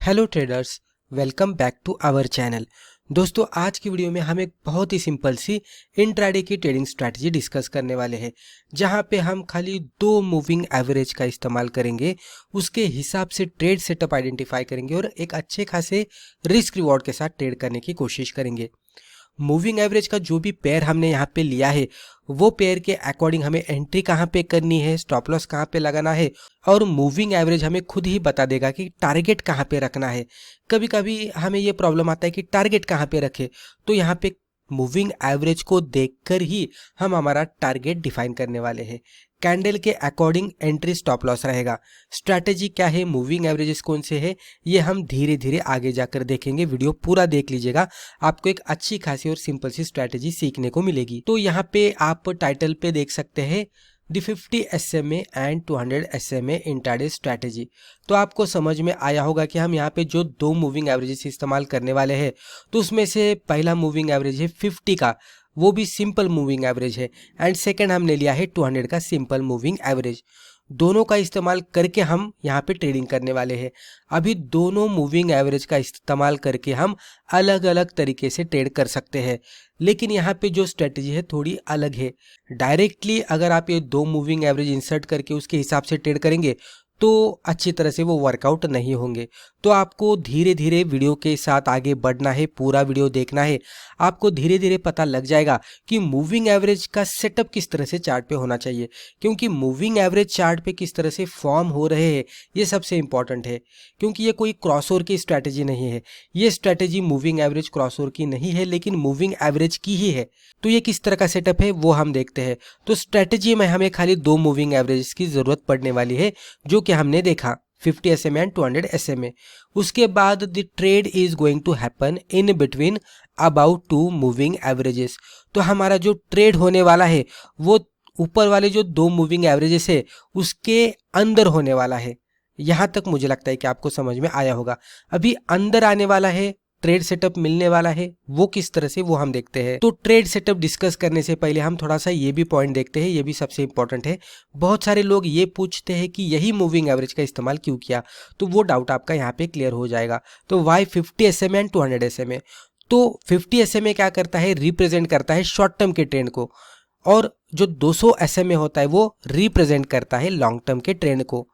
Hello traders, welcome back to our channel. दोस्तों, आज की वीडियो में हम एक बहुत ही सिंपल सी इंट्राडे की ट्रेडिंग स्ट्रैटेजी डिस्कस करने वाले हैं, जहां पे हम खाली दो मूविंग एवरेज का इस्तेमाल करेंगे, उसके हिसाब से ट्रेड सेटअप आइडेंटिफाई करेंगे और एक अच्छे खासे रिस्क रिवॉर्ड के साथ ट्रेड करने की कोशिश करेंगे। मूविंग एवरेज का जो भी पेयर हमने यहाँ पे लिया है, वो पेयर के अकॉर्डिंग हमें एंट्री कहाँ पे करनी है, स्टॉप लॉस कहाँ पे लगाना है, और मूविंग एवरेज हमें खुद ही बता देगा कि टारगेट कहाँ पे रखना है। कभी कभी हमें ये प्रॉब्लम आता है कि टारगेट कहाँ पे रखे, तो यहाँ पे मूविंग एवरेज को देखकर ही हम हमारा टारगेट डिफाइन करने वाले हैं। कैंडल के अकॉर्डिंग एंट्री स्टॉप लॉस रहेगा। स्ट्रैटेजी क्या है, मूविंग एवरेजेस कौन से है, ये हम धीरे धीरे आगे जाकर देखेंगे। वीडियो पूरा देख लीजिएगा, आपको एक अच्छी खासी और सिंपल सी स्ट्रैटेजी सीखने को मिलेगी। तो यहाँ पे आप टाइटल पे देख सकते हैं the 50 SMA and 200 SMA intraday strategy. तो आपको समझ में आया होगा कि हम यहाँ पे जो दो मूविंग एवरेजेस इस्तेमाल करने वाले हैं, तो उसमें से पहला मूविंग एवरेज है 50 का, वो भी सिंपल मूविंग एवरेज है, एंड सेकंड हमने लिया है 200 का सिंपल मूविंग एवरेज। दोनों का इस्तेमाल करके हम यहाँ पे ट्रेडिंग करने वाले हैं। अभी दोनों मूविंग एवरेज का इस्तेमाल करके हम अलग अलग तरीके से ट्रेड कर सकते हैं, लेकिन यहाँ पे जो स्ट्रेटजी है थोड़ी अलग है। डायरेक्टली अगर आप ये दो मूविंग एवरेज इंसर्ट करके उसके हिसाब से ट्रेड करेंगे तो अच्छी तरह से वो वर्कआउट नहीं होंगे। तो आपको धीरे धीरे वीडियो के साथ आगे बढ़ना है, पूरा वीडियो देखना है। आपको धीरे धीरे पता लग जाएगा कि मूविंग एवरेज का सेटअप किस तरह से चार्ट पे होना चाहिए, क्योंकि मूविंग एवरेज चार्ट पे किस तरह से फॉर्म हो रहे हैं ये सबसे इंपॉर्टेंट है। क्योंकि ये कोई क्रॉसओवर की स्ट्रैटेजी नहीं है, ये स्ट्रैटेजी मूविंग एवरेज क्रॉसओवर की नहीं है, लेकिन मूविंग एवरेज की ही है। तो ये किस तरह का सेटअप है वो हम देखते हैं। तो स्ट्रैटेजी में हमें खाली दो मूविंग एवरेज की जरूरत पड़ने वाली है, जो कि हमने देखा 50 SMA एंड 200 SMA। उसके बाद the trade is going to happen in between about two moving averages. तो हमारा जो ट्रेड होने वाला है वो ऊपर वाले जो दो मूविंग एवरेजेस है उसके अंदर होने वाला है। यहां तक मुझे लगता है कि आपको समझ में आया होगा। अभी अंदर आने वाला है, ट्रेड सेटअप मिलने वाला है, वो किस तरह से वो हम देखते हैं। तो ट्रेड सेटअप डिस्कस करने से पहले हम थोड़ा सा ये भी पॉइंट देखते हैं, ये भी सबसे इंपॉर्टेंट है। बहुत सारे लोग ये पूछते हैं कि यही मूविंग एवरेज का इस्तेमाल क्यों किया, तो वो डाउट आपका यहाँ पे क्लियर हो जाएगा। तो वाई 50 SMA एंड 200 SMA। तो 50 SMA क्या करता है, रिप्रेजेंट करता है शॉर्ट टर्म के ट्रेंड को, और जो 200 SMA होता है वो रिप्रेजेंट करता है लॉन्ग टर्म के ट्रेंड को।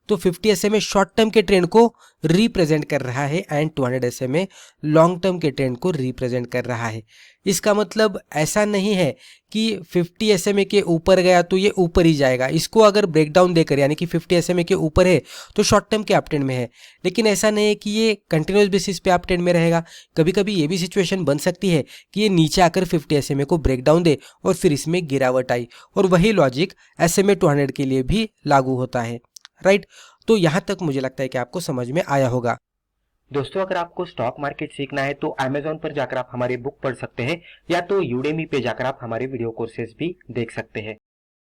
तो 50 SMA शॉर्ट टर्म के ट्रेंड को रिप्रेजेंट कर रहा है एंड 200 SMA लॉन्ग टर्म के ट्रेंड को रिप्रेजेंट कर रहा है। इसका मतलब ऐसा नहीं है कि 50 SMA के ऊपर गया तो ये ऊपर ही जाएगा। इसको अगर ब्रेकडाउन देकर, यानी कि 50 SMA के ऊपर है तो शॉर्ट टर्म के अपट्रेंड में है, लेकिन ऐसा नहीं है कि ये कंटिन्यूस बेसिस पे अपट्रेंड में रहेगा। कभी कभी ये भी सिचुएशन बन सकती है कि ये नीचे आकर 50 SMA को ब्रेकडाउन दे और फिर इसमें गिरावट आई, और वही लॉजिक SMA 200 के लिए भी लागू होता है। राइट, तो यहां तक मुझे लगता है कि आपको समझ में आया होगा। दोस्तों, अगर आपको स्टॉक मार्केट सीखना है तो अमेजोन पर जाकर आप हमारे बुक पढ़ सकते हैं, या तो यूडेमी पे जाकर आप हमारे वीडियो कोर्सेज भी देख सकते हैं।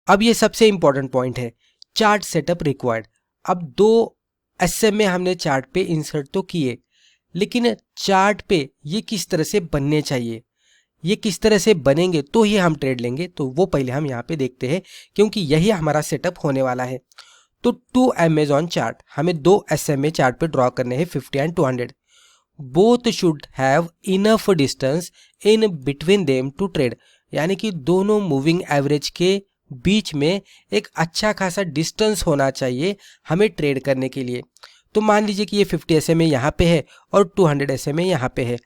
अब ये सबसे इंपॉर्टेंट पॉइंट है, चार्ट सेटअप रिक्वायर्ड। अब दो SMA हमने चार्ट पे इंसर्ट तो किए, लेकिन चार्ट पे ये किस तरह से बनने चाहिए, ये किस तरह से बनेंगे तो ही हम ट्रेड लेंगे, तो वो पहले हम यहाँ पे देखते हैं, क्योंकि यही हमारा सेटअप होने वाला है। तो टू अमेजॉन चार्ट हमें दो SMA चार्ट पे ड्रॉ करने हैं, 50 and 200। Both should have enough distance in between them to trade, यानी कि दोनों मूविंग एवरेज के बीच में एक अच्छा खासा डिस्टेंस होना चाहिए हमें ट्रेड करने के लिए। तो मान लीजिए कि ये 50 SMA यहाँ पे है और 200 SMA यहाँ पे है,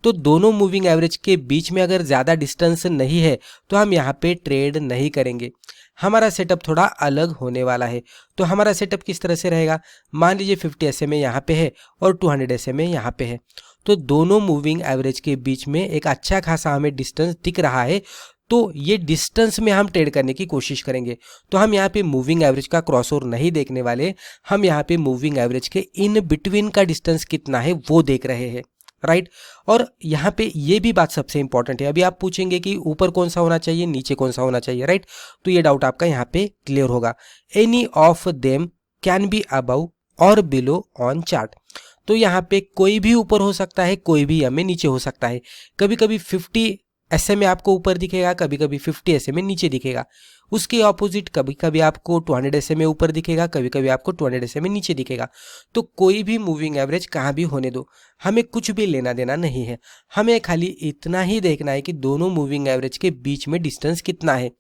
तो दोनों मूविंग एवरेज के बीच में अगर ज़्यादा डिस्टेंस नहीं है तो हम यहाँ पे ट्रेड नहीं करेंगे। हमारा सेटअप थोड़ा अलग होने वाला है। तो हमारा सेटअप किस तरह से रहेगा, मान लीजिए 50 SMA यहाँ पे है और 200 SMA यहाँ पे है, तो दोनों मूविंग एवरेज के बीच में एक अच्छा खासा हमें डिस्टेंस दिख रहा है, तो ये डिस्टेंस में हम ट्रेड करने की कोशिश करेंगे। तो हम यहाँ पे मूविंग एवरेज का क्रॉसओवर नहीं देखने वाले, हम यहाँ पे मूविंग एवरेज के इन बिटवीन का डिस्टेंस कितना है वो देख रहे हैं। राइट, और यहाँ पे ये भी बात सबसे इंपॉर्टेंट है। अभी आप पूछेंगे कि ऊपर कौन सा होना चाहिए, नीचे कौन सा होना चाहिए, राइट, तो ये डाउट आपका यहाँ पे क्लियर होगा। Any of them can be above और बिलो ऑन चार्ट। तो यहाँ पे कोई भी ऊपर हो सकता है, कोई भी हमें नीचे हो सकता है। कभी कभी 50 SMA आपको ऊपर दिखेगा, कभी कभी 50 SMA नीचे दिखेगा। उसके ऑपोजिट कभी कभी आपको 200 SMA ऊपर दिखेगा, कभी कभी आपको 200 SMA नीचे दिखेगा। तो कोई भी मूविंग एवरेज कहाँ भी होने दो, हमें कुछ भी लेना देना नहीं है। हमें खाली इतना ही देखना है कि दोनों मूविंग एवरेज के बीच में डिस्टेंस कितना है।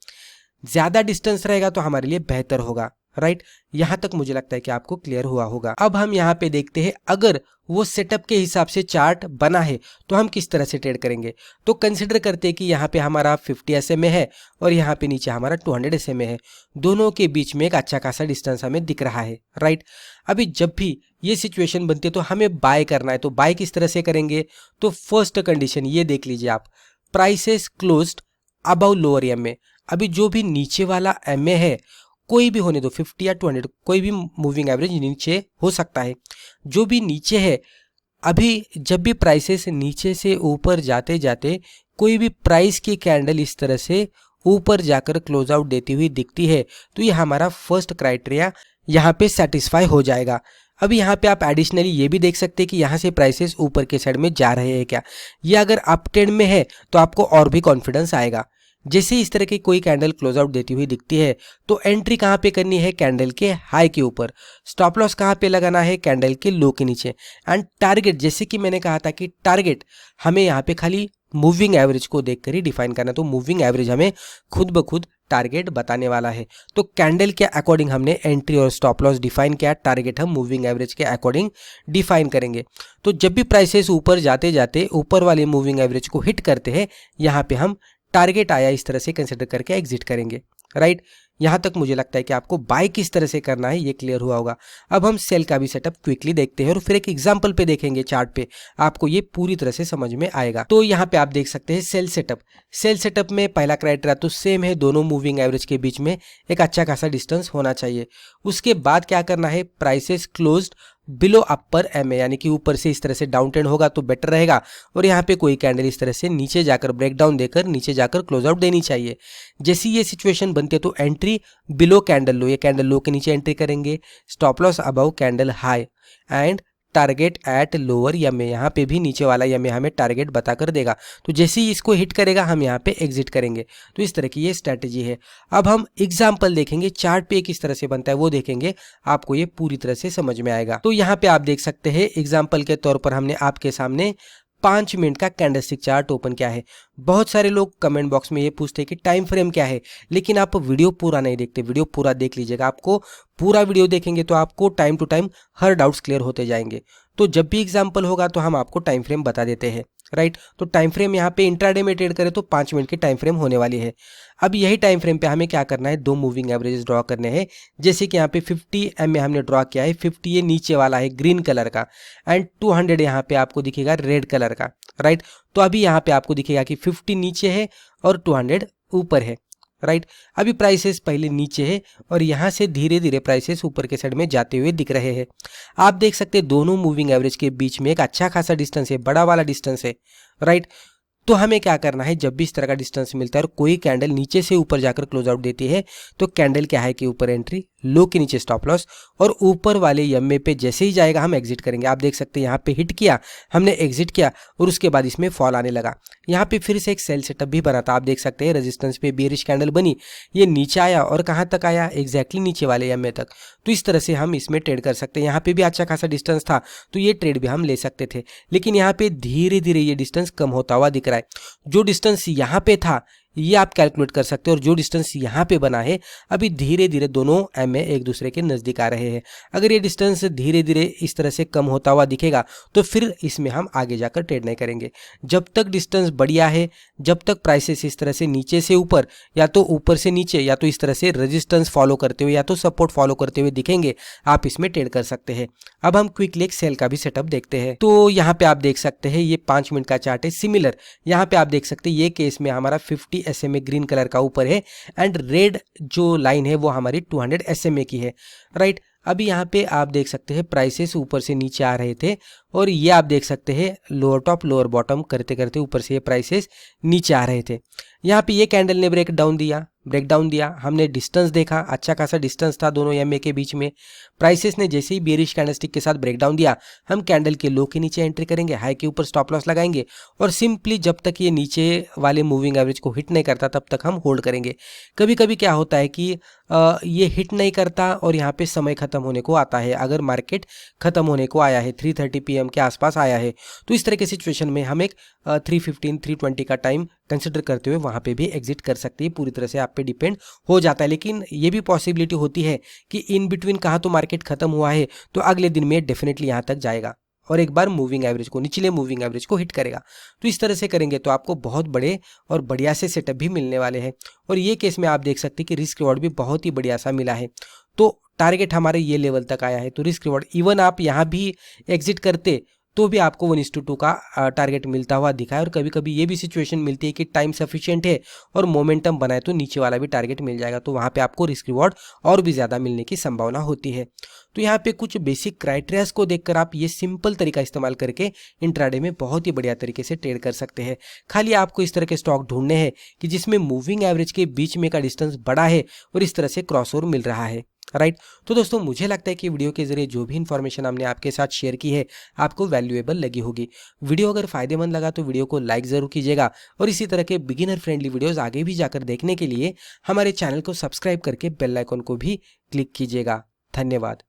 ज़्यादा डिस्टेंस रहेगा तो हमारे लिए बेहतर होगा, राइट। यहाँ तक मुझे लगता है कि आपको क्लियर हुआ होगा। अब हम यहाँ पे देखते हैं अगर वो सेटअप के हिसाब से चार्ट बना है तो हम किस तरह से ट्रेड करेंगे। तो कंसिडर करते हैं कि यहाँ पे हमारा 50 SMA है और यहाँ पे नीचे हमारा 200 SMA है। दोनों के बीच में एक अच्छा खासा डिस्टेंस हमें दिख रहा है, राइट। अभी जब भी ये सिचुएशन बनती है तो हमें बाय करना है। तो बाय किस तरह से करेंगे, तो फर्स्ट कंडीशन ये देख लीजिए आप, prices closed above lower MA. अभी जो भी नीचे वाला एमए है, कोई भी होने दो, 50 या 200, कोई भी मूविंग एवरेज नीचे हो सकता है। जो भी नीचे है, अभी जब भी प्राइसेस नीचे से ऊपर जाते जाते कोई भी प्राइस की कैंडल इस तरह से ऊपर जाकर क्लोज आउट देती हुई दिखती है तो ये हमारा फर्स्ट क्राइटेरिया यहाँ पे सेटिस्फाई हो जाएगा। अभी यहाँ पे आप एडिशनली ये भी देख सकते हैं कि यहाँ से प्राइसेस ऊपर के साइड में जा रहे हैं क्या। ये अगर अप ट्रेंड में है तो आपको और भी कॉन्फिडेंस आएगा। जैसे इस तरह की कोई कैंडल क्लोज आउट देती हुई दिखती है तो एंट्री कहाँ पे करनी है, कैंडल के हाई के ऊपर। स्टॉप लॉस कहाँ पे लगाना है, कैंडल के लो के नीचे। एंड टारगेट, जैसे कि मैंने कहा था कि टारगेट हमें यहाँ पे खाली मूविंग एवरेज को देखकर ही डिफाइन करना। तो मूविंग एवरेज हमें खुद ब खुद टारगेट बताने वाला है। तो कैंडल के अकॉर्डिंग हमने एंट्री और स्टॉप लॉस डिफाइन किया, टारगेट हम मूविंग एवरेज के अकॉर्डिंग डिफाइन करेंगे। तो जब भी प्राइसेस ऊपर जाते जाते ऊपर वाले मूविंग एवरेज को हिट करते हैं, यहाँ पे हम टारगेट आया इस तरह से कंसिडर करके एग्जिट करेंगे, राइट। यहाँ तक मुझे लगता है कि आपको बाय किस तरह से करना है ये क्लियर हुआ होगा। अब हम सेल का भी सेटअप क्विकली देखते हैं और फिर एक एग्जांपल पे देखेंगे चार्ट पे, आपको ये पूरी तरह से समझ में आएगा। तो यहाँ पे आप देख सकते हैं सेल सेटअप। सेल सेटअप में पहला क्राइटेरिया तो सेम है, दोनों मूविंग एवरेज के बीच में एक अच्छा खासा डिस्टेंस होना चाहिए। उसके बाद क्या करना है, प्राइसेस क्लोज्ड बिलो अपर एमए, यानी कि ऊपर से इस तरह से डाउन ट्रेंड होगा तो बेटर रहेगा और यहाँ पे कोई कैंडल इस तरह से नीचे जाकर ब्रेकडाउन देकर नीचे जाकर क्लोज आउट देनी चाहिए। जैसी ये सिचुएशन बनती है तो एंट्री बिलो कैंडल लो, ये कैंडल लो के नीचे एंट्री करेंगे। Stop loss above candle high and target at lower MA, यहाँ पे भी नीचे वाला एमए हमें टारगेट बताकर देगा। तो जैसे ही इसको हिट करेगा हम यहाँ पे एग्जिट करेंगे। तो इस तरह की ये स्ट्रैटेजी है। अब हम एग्जांपल देखेंगे, चार्ट पे किस तरह से बनता है वो देखेंगे, आपको ये पूरी तरह से समझ में आएगा। तो यहाँ पे आप देख सकते हैं एग्जाम्पल के तौर पर हमने आपके सामने 5 मिनट का कैंडलस्टिक चार्ट ओपन किया है। बहुत सारे लोग कमेंट बॉक्स में ये पूछते हैं कि टाइम फ्रेम क्या है, लेकिन आप वीडियो पूरा नहीं देखते। वीडियो पूरा देख लीजिएगा, आपको पूरा वीडियो देखेंगे तो आपको टाइम टू टाइम हर डाउट्स क्लियर होते जाएंगे। तो जब भी एग्जांपल होगा तो हम आपको टाइम फ्रेम बता देते हैं, राइट। तो टाइम फ्रेम यहाँ पे इंट्राडे में ट्रेड करें तो 5 मिनट की टाइम फ्रेम होने वाली है। अब यही टाइम फ्रेम पे हमें क्या करना है, दो मूविंग एवरेजेस ड्रॉ करने हैं। जैसे कि यहाँ पे 50 एमए हमने ड्रॉ किया है, 50 ये नीचे वाला है ग्रीन कलर का एंड 200 यहाँ पे आपको दिखेगा रेड कलर का, राइट। तो अभी यहाँ पे आपको दिखेगा कि 50 नीचे है और 200 ऊपर है, राइट। अभी प्राइसेस पहले नीचे है और यहाँ से धीरे धीरे प्राइसेस ऊपर के साइड में जाते हुए दिख रहे हैं। आप देख सकते हैं दोनों मूविंग एवरेज के बीच में एक अच्छा खासा डिस्टेंस है, बड़ा वाला डिस्टेंस है, राइट। तो हमें क्या करना है, जब भी इस तरह का डिस्टेंस मिलता है और कोई कैंडल नीचे से ऊपर जाकर क्लोज आउट देती है तो कैंडल के हाई के ऊपर एंट्री, लो के नीचे स्टॉप लॉस और ऊपर वाले एमए पे जैसे ही जाएगा हम एग्जिट करेंगे। आप देख सकते हैं यहाँ पे हिट किया, हमने एग्जिट किया और उसके बाद इसमें फॉल आने लगा। यहाँ पे फिर से एक सेल सेटअप भी बना था। आप देख सकते हैं रेजिस्टेंस पे बेरिश कैंडल बनी, ये नीचे आया और कहाँ तक आया, एग्जैक्टली नीचे वाले एमए तक। तो इस तरह से हम इसमें ट्रेड कर सकते हैं। यहाँ पे भी अच्छा खासा डिस्टेंस था तो ये ट्रेड भी हम ले सकते थे, लेकिन यहाँ पे धीरे धीरे ये डिस्टेंस कम होता हुआ दिख रहा है। जो डिस्टेंस यहाँ पे था ये आप कैलकुलेट कर सकते हो और जो डिस्टेंस यहाँ पे बना है अभी धीरे धीरे दोनों एमए एक दूसरे के नज़दीक आ रहे हैं। अगर ये डिस्टेंस धीरे धीरे इस तरह से कम होता हुआ दिखेगा तो फिर इसमें हम आगे जाकर ट्रेड नहीं करेंगे। जब तक डिस्टेंस बढ़िया है, जब तक प्राइसेस इस तरह से नीचे से ऊपर या तो ऊपर से नीचे या तो इस तरह से रेजिस्टेंस फॉलो करते हुए या तो सपोर्ट फॉलो करते हुए दिखेंगे, आप इसमें ट्रेड कर सकते हैं। अब हम क्विकली एक सेल का भी सेटअप देखते हैं। तो यहाँ पे आप देख सकते हैं ये 5 मिनट का चार्ट है। सिमिलर यहाँ पे आप देख सकते हैं ये केस में हमारा 50 SMA ग्रीन कलर का ऊपर है एंड रेड जो लाइन है वो हमारी 200 SMA की है, राइट। अभी यहाँ पे आप देख सकते हैं प्राइसेस ऊपर से नीचे आ रहे थे और ये आप देख सकते हैं लोअर टॉप लोअर बॉटम करते करते ऊपर से ये प्राइसेस नीचे आ रहे थे। यहाँ पे ये कैंडल ने ब्रेक डाउन दिया, हमने डिस्टेंस देखा, अच्छा खासा डिस्टेंस था दोनों एमए के बीच में। प्राइसेस ने जैसे ही बेरिश कैंडलस्टिक के साथ ब्रेक डाउन दिया, हम कैंडल के लो के नीचे एंट्री करेंगे, हाई के ऊपर स्टॉप लॉस लगाएंगे और सिंपली जब तक ये नीचे वाले मूविंग एवरेज को हिट नहीं करता तब तक हम होल्ड करेंगे। कभी कभी क्या होता है कि ये हिट नहीं करता और यहाँ पे समय खत्म होने को आता है। अगर मार्केट खत्म होने को आया है 3:30 PM के आसपास आया है, तो इस तरह की सिचुएशन में हम एक 3:15 3:20 का टाइम कंसिडर करते हुए वहाँ पे भी एग्जिट कर सकते हैं। पूरी तरह से आप पे डिपेंड हो जाता है, लेकिन ये भी पॉसिबिलिटी होती है कि इन बिटवीन कहाँ तो मार्केट खत्म हुआ है तो अगले दिन में डेफिनेटली यहाँ तक जाएगा और एक बार मूविंग एवरेज को, निचले मूविंग एवरेज को हिट करेगा। तो इस तरह से करेंगे तो आपको बहुत बड़े और बढ़िया से सेटअप भी मिलने वाले हैं। और ये केस में आप देख सकते हैं कि रिस्क रिवॉर्ड भी बहुत ही बढ़िया सा मिला है। तो टारगेट हमारे ये लेवल तक आया है, तो रिस्क रिवॉर्ड इवन आप यहाँ भी एग्जिट करते तो भी आपको 1:2 का टारगेट मिलता हुआ दिखा है। और कभी कभी ये भी सिचुएशन मिलती है कि टाइम सफिशिएंट है और मोमेंटम बनाए तो नीचे वाला भी टारगेट मिल जाएगा, तो वहाँ पे आपको रिस्क रिवॉर्ड और भी ज़्यादा मिलने की संभावना होती है। तो यहाँ पे कुछ बेसिक क्राइटेरियाज को देखकर आप ये सिंपल तरीका इस्तेमाल करके इंट्राडे में बहुत ही बढ़िया तरीके से ट्रेड कर सकते हैं। खाली आपको इस तरह के स्टॉक ढूंढने हैं कि जिसमें मूविंग एवरेज के बीच में का डिस्टेंस बड़ा है और इस तरह से क्रॉसओवर मिल रहा है, राइट। तो दोस्तों मुझे लगता है कि वीडियो के जरिए जो भी इन्फॉर्मेशन हमने आपके साथ शेयर की है आपको वैल्यूएबल लगी होगी। वीडियो अगर फायदेमंद लगा तो वीडियो को लाइक ज़रूर कीजिएगा और इसी तरह के बिगिनर फ्रेंडली वीडियोस आगे भी जाकर देखने के लिए हमारे चैनल को सब्सक्राइब करके बेल आइकन को भी क्लिक कीजिएगा। धन्यवाद।